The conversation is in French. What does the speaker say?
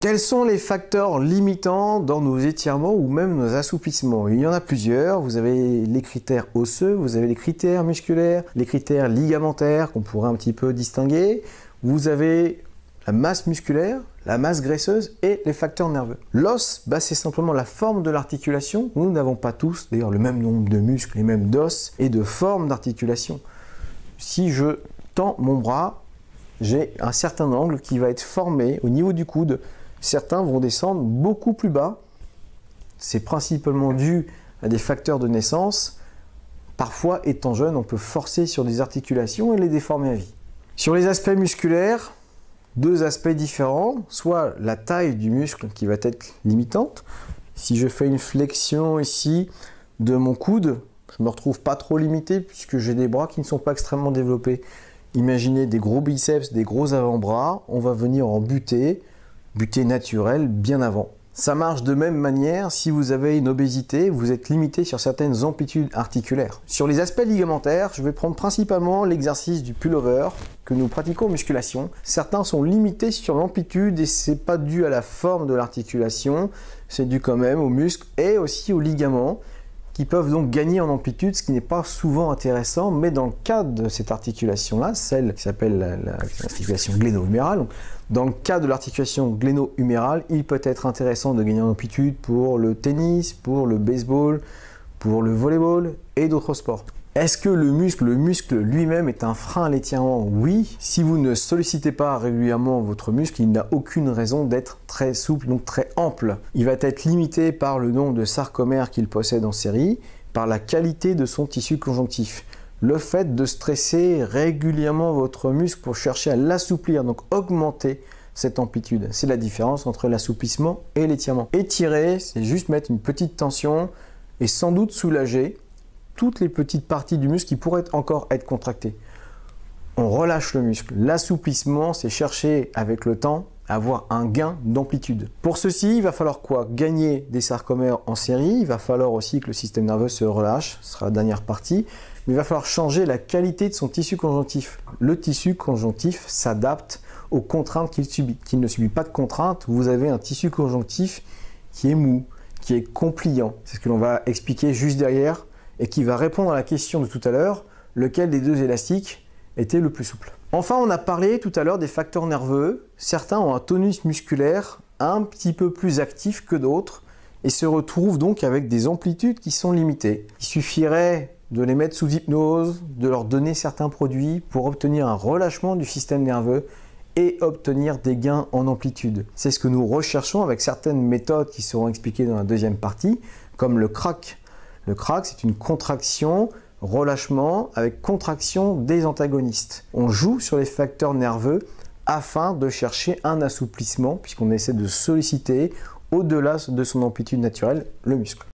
Quels sont les facteurs limitants dans nos étirements ou même nos assouplissements? Il y en a plusieurs. Vous avez les critères osseux, vous avez les critères musculaires, les critères ligamentaires qu'on pourrait un petit peu distinguer. Vous avez la masse musculaire, la masse graisseuse et les facteurs nerveux. L'os, c'est simplement la forme de l'articulation. Nous n'avons pas tous d'ailleurs le même nombre de muscles, les mêmes d'os et de formes d'articulation. Si je tends mon bras, j'ai un certain angle qui va être formé au niveau du coude. Certains vont descendre beaucoup plus bas. C'est principalement dû à des facteurs de naissance. Parfois, étant jeune, on peut forcer sur des articulations et les déformer à vie. Sur les aspects musculaires, deux aspects différents. Soit la taille du muscle qui va être limitante. Si je fais une flexion ici de mon coude, je ne me retrouve pas trop limité puisque j'ai des bras qui ne sont pas extrêmement développés. Imaginez des gros biceps, des gros avant-bras. On va venir en butée naturel bien avant. Ça marche de même manière si vous avez une obésité, vous êtes limité sur certaines amplitudes articulaires. Sur les aspects ligamentaires, je vais prendre principalement l'exercice du pullover que nous pratiquons en musculation. Certains sont limités sur l'amplitude et c'est pas dû à la forme de l'articulation, c'est dû quand même aux muscles et aussi aux ligaments qui peuvent donc gagner en amplitude, ce qui n'est pas souvent intéressant, mais dans le cadre de cette articulation-là, celle qui s'appelle l'articulation gléno-humérale, dans le cas de l'articulation gléno-humérale, il peut être intéressant de gagner en amplitude pour le tennis, pour le baseball, pour le volleyball et d'autres sports. Est-ce que le muscle lui-même est un frein à l'étirement? Oui. Si vous ne sollicitez pas régulièrement votre muscle, il n'a aucune raison d'être très souple, donc très ample. Il va être limité par le nombre de sarcomères qu'il possède en série, par la qualité de son tissu conjonctif. Le fait de stresser régulièrement votre muscle pour chercher à l'assouplir, donc augmenter cette amplitude. C'est la différence entre l'assouplissement et l'étirement. Étirer, c'est juste mettre une petite tension et sans doute soulager toutes les petites parties du muscle qui pourraient encore être contractées. On relâche le muscle. L'assouplissement, c'est chercher avec le temps à avoir un gain d'amplitude. Pour ceci, il va falloir quoi? Gagner des sarcomères en série. Il va falloir aussi que le système nerveux se relâche. Ce sera la dernière partie. Mais il va falloir changer la qualité de son tissu conjonctif. Le tissu conjonctif s'adapte aux contraintes qu'il subit. Qu'il ne subit pas de contraintes, vous avez un tissu conjonctif qui est mou, qui est compliant. C'est ce que l'on va expliquer juste derrière et qui va répondre à la question de tout à l'heure, lequel des deux élastiques était le plus souple. Enfin, on a parlé tout à l'heure des facteurs nerveux. Certains ont un tonus musculaire un petit peu plus actif que d'autres et se retrouvent donc avec des amplitudes qui sont limitées. Il suffirait de les mettre sous hypnose, de leur donner certains produits pour obtenir un relâchement du système nerveux et obtenir des gains en amplitude. C'est ce que nous recherchons avec certaines méthodes qui seront expliquées dans la deuxième partie, comme le crack. Le crack, c'est une contraction, relâchement avec contraction des antagonistes. On joue sur les facteurs nerveux afin de chercher un assouplissement, puisqu'on essaie de solliciter au-delà de son amplitude naturelle le muscle.